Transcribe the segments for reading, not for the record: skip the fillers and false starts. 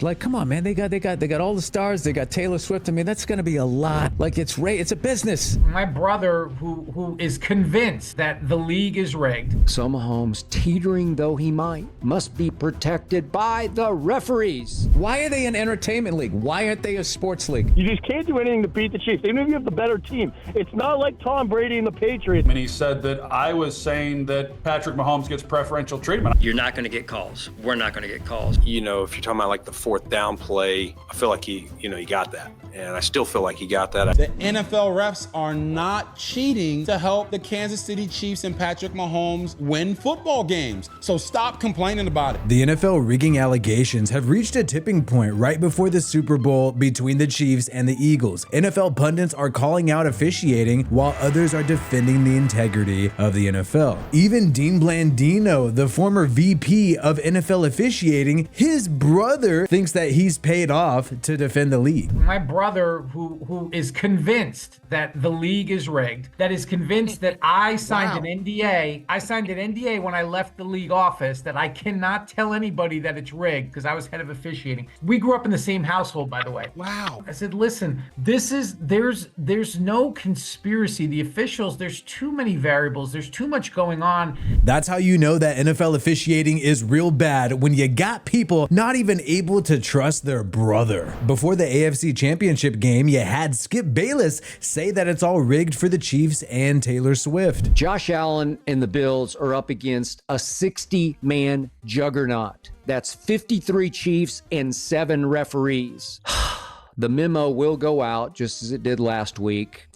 Like, come on, man. They got all the stars. They got Taylor Swift. I mean, that's going to be a lot. Like, it's a business. My brother, who is convinced that the league is rigged. So Mahomes, teetering though he might, must be protected by the referees. Why are they an entertainment league? Why aren't they a sports league? You just can't do anything to beat the Chiefs, even if you have the better team. It's not like Tom Brady and the Patriots. And he said that I was saying that Patrick Mahomes gets preferential treatment. You're not going to get calls. We're not going to get calls. You know, if you're talking about like the fourth down play, I feel like he got that. And I still feel like he got that. The NFL refs are not cheating to help the Kansas City Chiefs and Patrick Mahomes win football games. So stop complaining about it. The NFL rigging allegations have reached a tipping point right before the Super Bowl between the Chiefs and the Eagles. NFL pundits are calling out officiating while others are defending the integrity of the NFL. Even Dean Blandino, the former VP of NFL officiating, his brother thinks that he's paid off to defend the league. My brother, who is convinced that the league is rigged, that is convinced that I signed an NDA. I signed an NDA when I left the league office that I cannot tell anybody that it's rigged because I was head of officiating. We grew up in the same household, by the way. Wow. I said, listen, there's no conspiracy. The officials, there's too many variables. There's too much going on. That's how you know that NFL officiating is real bad, when you got people not even able to trust their brother. Before the AFC Championship game, you had Skip Bayless say that it's all rigged for the Chiefs and Taylor Swift. Josh Allen and the Bills are up against a 60-man juggernaut. That's 53 Chiefs and 7 referees. The memo will go out just as it did last week.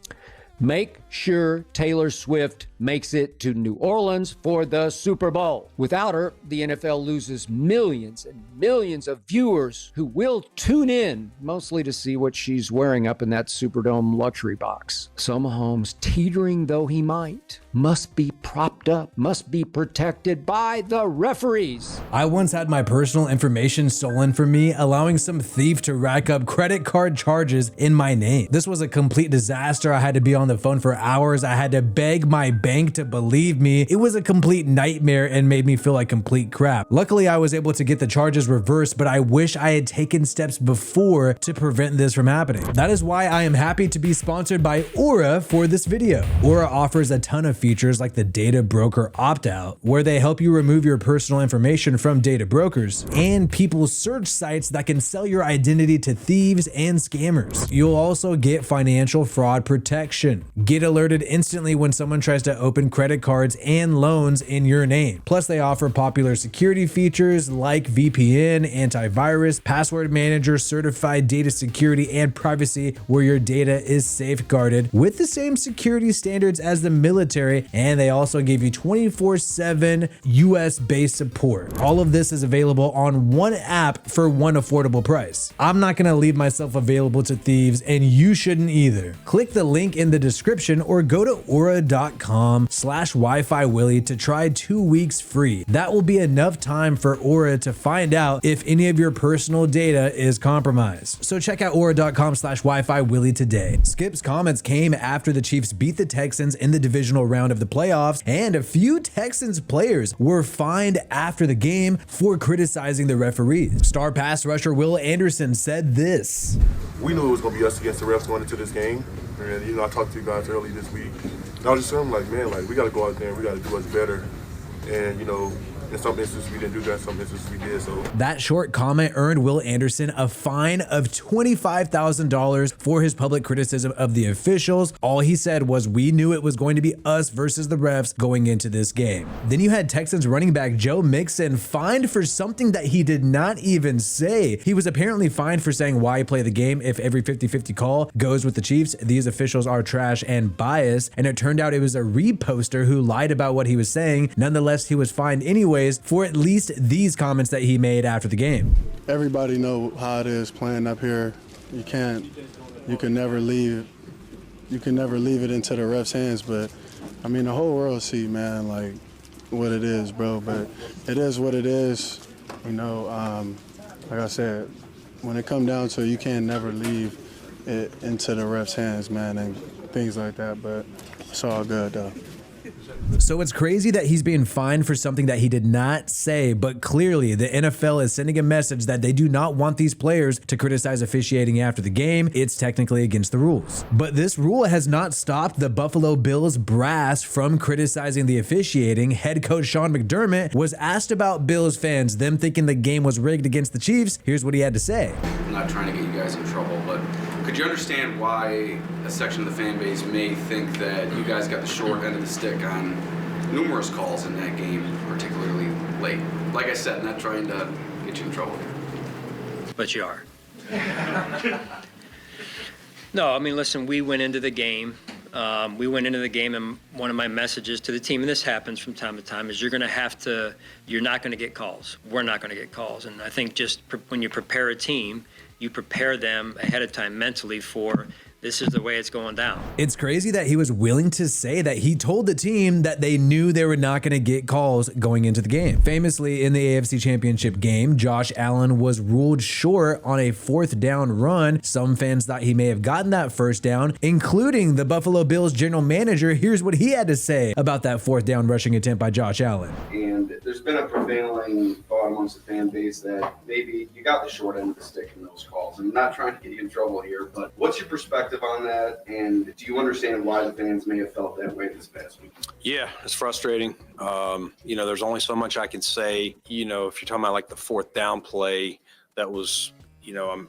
Make sure Taylor Swift makes it to New Orleans for the Super Bowl. Without her, the NFL loses millions and millions of viewers who will tune in, mostly to see what she's wearing up in that Superdome luxury box. So Mahomes, teetering though he might, must be propped up, must be protected by the referees. I once had my personal information stolen from me, allowing some thief to rack up credit card charges in my name. This was a complete disaster. I had to be on the phone for hours. I had to beg my bank to believe me. It was a complete nightmare and made me feel like complete crap. Luckily, I was able to get the charges reversed, but I wish I had taken steps before to prevent this from happening. That is why I am happy to be sponsored by Aura for this video. Aura offers a ton of features like the data broker opt-out, where they help you remove your personal information from data brokers, and people's search sites that can sell your identity to thieves and scammers. You'll also get financial fraud protection. Get alerted instantly when someone tries to open credit cards and loans in your name. Plus, they offer popular security features like VPN, antivirus, password manager, certified data security, and privacy, where your data is safeguarded with the same security standards as the military, and they also give you 24/7 US-based support. All of this is available on one app for one affordable price. I'm not gonna leave myself available to thieves, and you shouldn't either. Click the link in the description or go to aura.com/Wi-Fi Willie to try 2 weeks free. That will be enough time for Aura to find out if any of your personal data is compromised. So check out aura.com/Wi-Fi Willie today. Skip's comments came after the Chiefs beat the Texans in the divisional round of the playoffs, and a few Texans players were fined after the game for criticizing the referees. Star pass rusher Will Anderson said this. We knew it was going to be us against the refs going into this game. And, I talked to you guys early this week. And I was just saying, like, man, like, we got to go out there and we got to do us better. And, in some instances we didn't do that, in some instances we did. So that short comment earned Will Anderson a fine of $25,000 for his public criticism of the officials. All he said was, we knew it was going to be us versus the refs going into this game. Then you had Texans running back Joe Mixon fined for something that he did not even say. He was apparently fined for saying why play the game if every 50-50 call goes with the Chiefs. These officials are trash and biased, and it turned out it was a reposter who lied about what he was saying. Nonetheless, he was fined anyways for at least these comments that he made after the game. Everybody know how it is playing up here. You can never leave it into the ref's hands, but I mean the whole world see, man, like what it is, bro. But it is what it is. Like I said, when it comes down to it, you can never leave it into the ref's hands, man, and things like that. But it's all good though. So it's crazy that he's being fined for something that he did not say, but clearly the NFL is sending a message that they do not want these players to criticize officiating after the game. It's technically against the rules. But this rule has not stopped the Buffalo Bills brass from criticizing the officiating. Head coach Sean McDermott was asked about Bills fans, them thinking the game was rigged against the Chiefs. Here's what he had to say. I'm not trying to get you guys in trouble, but could you understand why a section of the fan base may think that you guys got the short end of the stick on numerous calls in that game, particularly late? Like I said, not trying to get you in trouble here. But you are. No, I mean, listen, we went into the game. And one of my messages to the team, and this happens from time to time, is you're not going to get calls. We're not going to get calls. And I think just when you prepare a team, you prepare them ahead of time mentally for this is the way it's going down. It's crazy that he was willing to say that he told the team that they knew they were not going to get calls going into the game. Famously, in the AFC Championship game, Josh Allen was ruled short on a 4th down run. Some fans thought he may have gotten that 1st down, including the Buffalo Bills general manager. Here's what he had to say about that 4th down rushing attempt by Josh Allen. And there's been a prevailing thought amongst the fan base that maybe you got the short end of the stick in those calls. I'm not trying to get you in trouble here, but what's your perspective on that, and do you understand why the fans may have felt that way this past week? Yeah, it's frustrating. There's only so much I can say. If you're talking about like the 4th down play, that was, I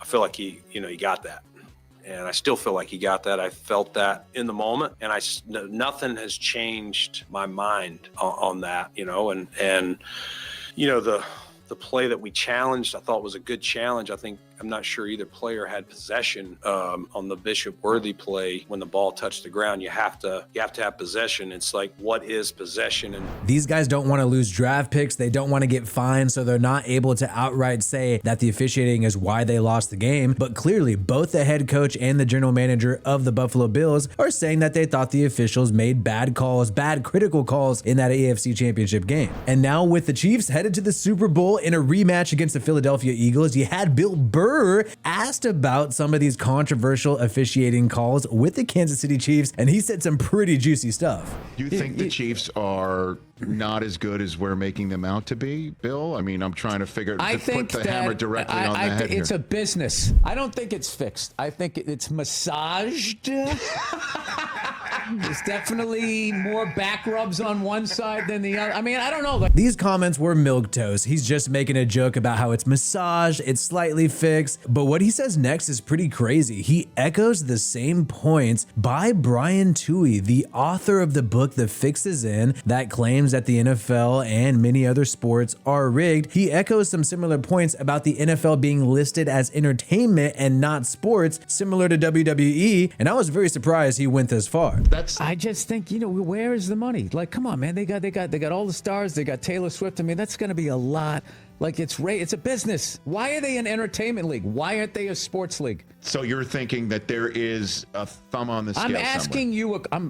feel like he got that. And I still feel like he got that. I felt that in the moment, and nothing has changed my mind on that, and the play that we challenged, I thought was a good challenge. I'm not sure either player had possession on the Bishop Worthy play. When the ball touched the ground, you have to have possession. It's like, what is possession? And these guys don't want to lose draft picks. They don't want to get fined, so they're not able to outright say that the officiating is why they lost the game. But clearly, both the head coach and the general manager of the Buffalo Bills are saying that they thought the officials made bad calls, bad critical calls in that AFC Championship game. And now with the Chiefs headed to the Super Bowl in a rematch against the Philadelphia Eagles, you had Bill Burr asked about some of these controversial officiating calls with the Kansas City Chiefs, and he said some pretty juicy stuff. You think the Chiefs are not as good as we're making them out to be, Bill? I mean, I'm trying to put the hammer directly on the head it's here. a business. I don't think it's fixed. I think it's massaged. There's definitely more back rubs on one side than the other. I mean, I don't know. These comments were milquetoast. He's just making a joke about how it's massaged, it's slightly fixed. But what he says next is pretty crazy. He echoes the same points by Brian Toohey, the author of the book The Fix Is In, that claims that the NFL and many other sports are rigged. He echoes some similar points about the NFL being listed as entertainment and not sports, similar to WWE. And I was very surprised he went this far. I just think, where is the money? Like, come on, man. They got all the stars. They got Taylor Swift. I mean, that's going to be a lot. Like, it's a business. Why are they an entertainment league? Why aren't they a sports league? So you're thinking that there is a thumb on the scale I'm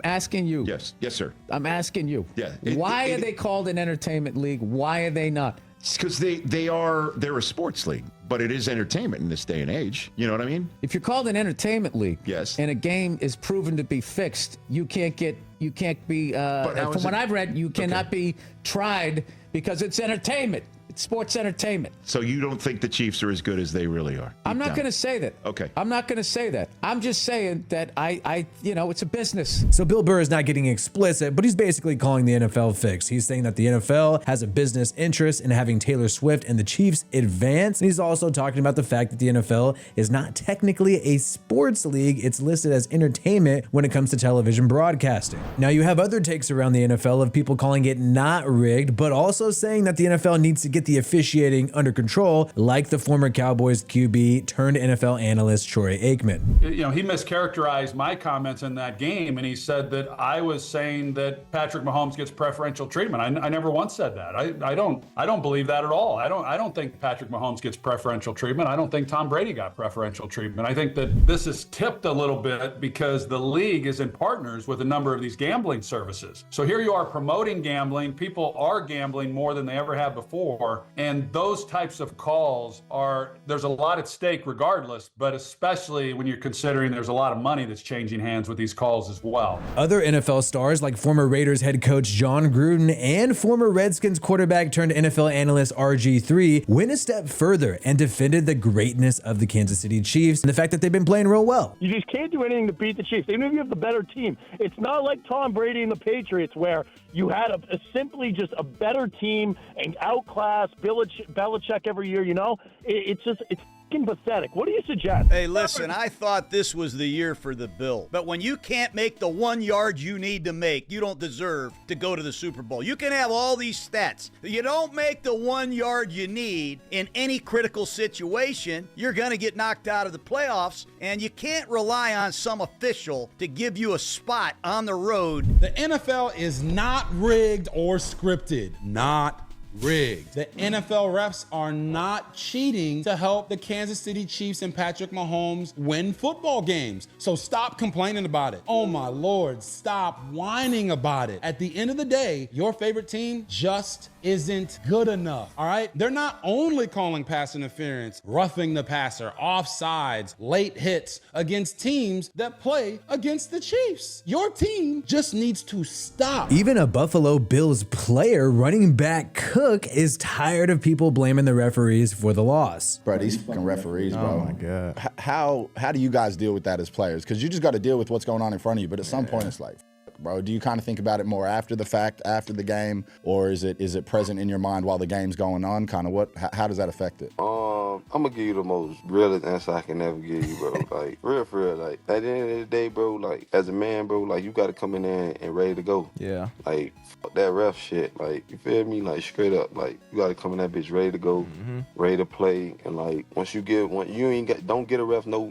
asking you. Yes, sir. I'm asking you. Yeah. Why are they called an entertainment league? Why are they not? Because they're a sports league, but it is entertainment in this day and age. You know what I mean? If you're called an entertainment league, yes, and a game is proven to be fixed, you can't be. From what I've read, you cannot be tried because it's entertainment. It's sports entertainment. So you don't think the Chiefs are as good as they really are? I'm not going to say that. Okay. I'm not going to say that. I'm just saying that it's a business. So Bill Burr is not getting explicit, but he's basically calling the NFL fixed. He's saying that the NFL has a business interest in having Taylor Swift and the Chiefs advance. And he's also talking about the fact that the NFL is not technically a sports league. It's listed as entertainment when it comes to television broadcasting. Now you have other takes around the NFL of people calling it not rigged, but also saying that the NFL needs to get the officiating under control, like the former Cowboys QB turned NFL analyst Troy Aikman. He mischaracterized my comments in that game, and he said that I was saying that Patrick Mahomes gets preferential treatment. I never once said that. I don't believe that at all. I don't think Patrick Mahomes gets preferential treatment. I don't think Tom Brady got preferential treatment. I think that this is tipped a little bit because the league is in partners with a number of these gambling services. So here you are promoting gambling. People are gambling more than they ever have before. before. And those types of calls there's a lot at stake regardless, but especially when you're considering there's a lot of money that's changing hands with these calls as well. Other NFL stars like former Raiders head coach John Gruden and former Redskins quarterback turned NFL analyst RG3 went a step further and defended the greatness of the Kansas City Chiefs and the fact that they've been playing real well. You just can't do anything to beat the Chiefs, even if you have the better team. It's not like Tom Brady and the Patriots where you had simply just a better team and outclass Belichick every year, you know? It's fucking pathetic. What do you suggest? Hey, listen, I thought this was the year for the Bills. But when you can't make the 1 yard you need to make, you don't deserve to go to the Super Bowl. You can have all these stats. You don't make the 1 yard you need in any critical situation, you're going to get knocked out of the playoffs, and you can't rely on some official to give you a spot on the road. The NFL is not rigged or scripted. Not rigged. The NFL refs are not cheating to help the Kansas City Chiefs and Patrick Mahomes win football games. So stop complaining about it. Oh my Lord, stop whining about it. At the end of the day, your favorite team just isn't good enough, all right? They're not only calling pass interference, roughing the passer, offsides, late hits against teams that play against the Chiefs. Your team just needs to stop. Even a Buffalo Bills player, running back Cook, is tired of people blaming the referees for the loss. Bro, these fucking referees, bro. Oh my God. How do you guys deal with that as players? Because you just got to deal with what's going on in front of you. But at some point, it's like, bro, do you kind of think about it more after the fact, after the game, or is it present in your mind while the game's going on? Kind of how does that affect it? I'm gonna give you the most realest answer I can ever give you, bro. Like, real for real. Like, at the end of the day, bro, like, as a man, bro, like, you gotta come in there and ready to go. Yeah. Like, fuck that ref shit. Like, you feel me? Like, straight up. Like, you gotta come in that bitch ready to go, ready to play. And, like, don't get a ref, no,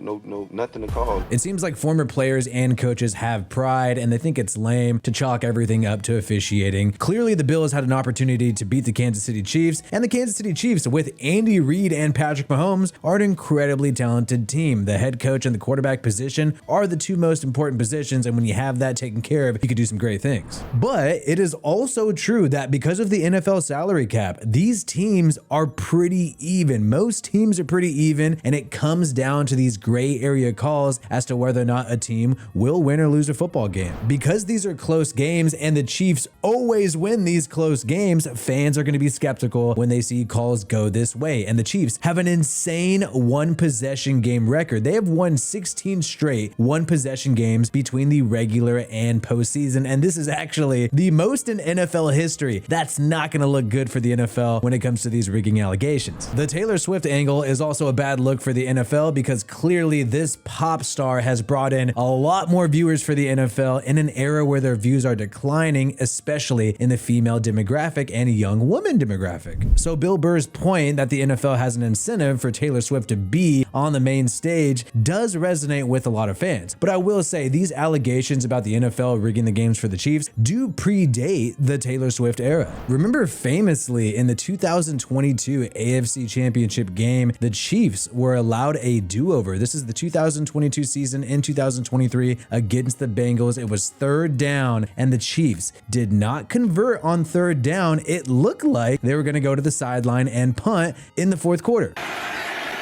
nothing to call. It seems like former players and coaches have pride, and they think it's lame to chalk everything up to officiating. Clearly, the Bills had an opportunity to beat the Kansas City Chiefs, and the Kansas City Chiefs, with Andy Reid and Patrick Mahomes, are an incredibly talented team. The head coach and the quarterback position are the two most important positions, and when you have that taken care of, you could do some great things. But it is also true that because of the NFL salary cap, these teams are pretty even. Most teams are pretty even, and it comes down to these gray area calls as to whether or not a team will win or lose a football game. Because these are close games and the Chiefs always win these close games, fans are going to be skeptical when they see calls go this way. And the Chiefs have an insane one possession game record. They have won 16 straight one possession games between the regular and postseason. And this is actually the most in NFL history. That's not going to look good for the NFL when it comes to these rigging allegations. The Taylor Swift angle is also a bad look for the NFL because clearly this pop star has brought in a lot more viewers for the NFL in an era where their views are declining, especially in the female demographic and young woman demographic. So Bill Burr's point that the NFL has an incentive for Taylor Swift to be on the main stage does resonate with a lot of fans. But I will say these allegations about the NFL rigging the games for the Chiefs do predate the Taylor Swift era. Remember famously in the 2022 AFC Championship game, the Chiefs were allowed a do-over. This is the 2022 season in 2023 against the Bengals. It was third down and the Chiefs did not convert on third down. It looked like they were going to go to the sideline and punt in the fourth quarter.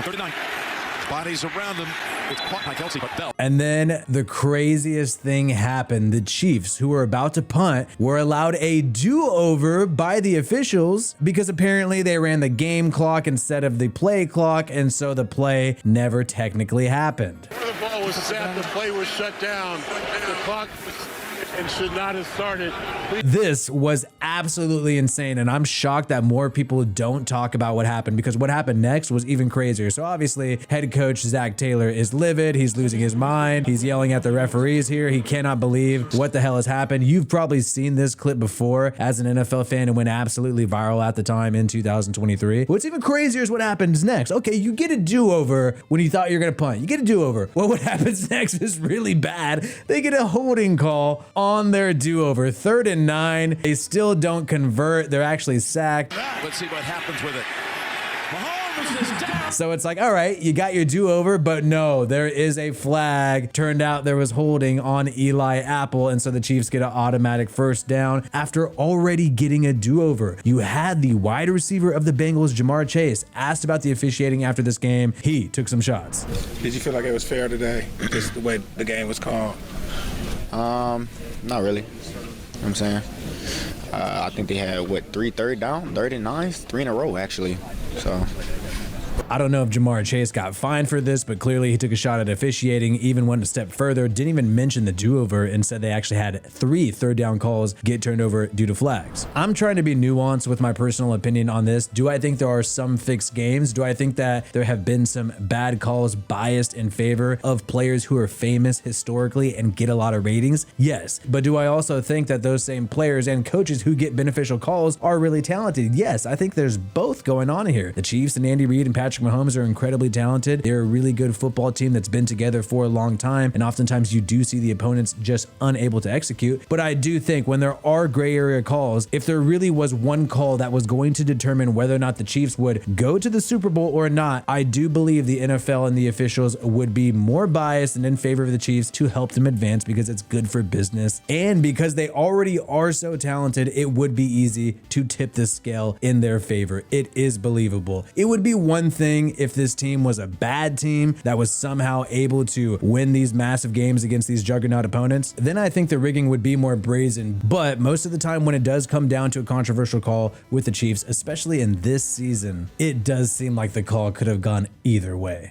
39 bodies around them. It's caught by Kelsey, but Bell. And then the craziest thing happened. The Chiefs, who were about to punt, were allowed a do-over by the officials because apparently they ran the game clock instead of the play clock, and so the play never technically happened. The ball was set, the play was shut down, the clock and should not have started. This was absolutely insane, and I'm shocked that more people don't talk about what happened because what happened next was even crazier. So obviously, head coach Zach Taylor is livid. He's losing his mind. He's yelling at the referees here. He cannot believe what the hell has happened. You've probably seen this clip before as an NFL fan. It went absolutely viral at the time in 2023. What's even crazier is what happens next. Okay, you get a do-over when you thought you're going to punt. You get a do-over. Well, what happens next is really bad. They get a holding call on their do-over. 3rd and 9. They still don't convert. They're actually sacked. Let's see what happens with it. Mahomes is down. So it's like, all right, you got your do-over, but no, there is a flag. Turned out there was holding on Eli Apple, and so the Chiefs get an automatic first down after already getting a do-over. You had the wide receiver of the Bengals, Jamar Chase, asked about the officiating after this game. He took some shots. Did you feel like it was fair today, just the way the game was called? Not really. You know what I'm saying? I think they had, three third down, 39s, 3 in a row, actually. So I don't know if Jamar Chase got fined for this, but clearly he took a shot at officiating, even went a step further, didn't even mention the do-over, and said they actually had 3 third down calls get turned over due to flags. I'm trying to be nuanced with my personal opinion on this. Do I think there are some fixed games? Do I think that there have been some bad calls biased in favor of players who are famous historically and get a lot of ratings? Yes. But do I also think that those same players and coaches who get beneficial calls are really talented? Yes, I think there's both going on here. The Chiefs and Andy Reid and Patrick Mahomes are incredibly talented. They're a really good football team that's been together for a long time, and oftentimes you do see the opponents just unable to execute. But I do think when there are gray area calls, if there really was one call that was going to determine whether or not the Chiefs would go to the Super Bowl or not, I do believe the NFL and the officials would be more biased and in favor of the Chiefs to help them advance because it's good for business. And because they already are so talented, it would be easy to tip the scale in their favor. It is believable. It would be one thing if this team was a bad team that was somehow able to win these massive games against these juggernaut opponents. Then I think the rigging would be more brazen. But most of the time when it does come down to a controversial call with the Chiefs, especially in this season, it does seem like the call could have gone either way.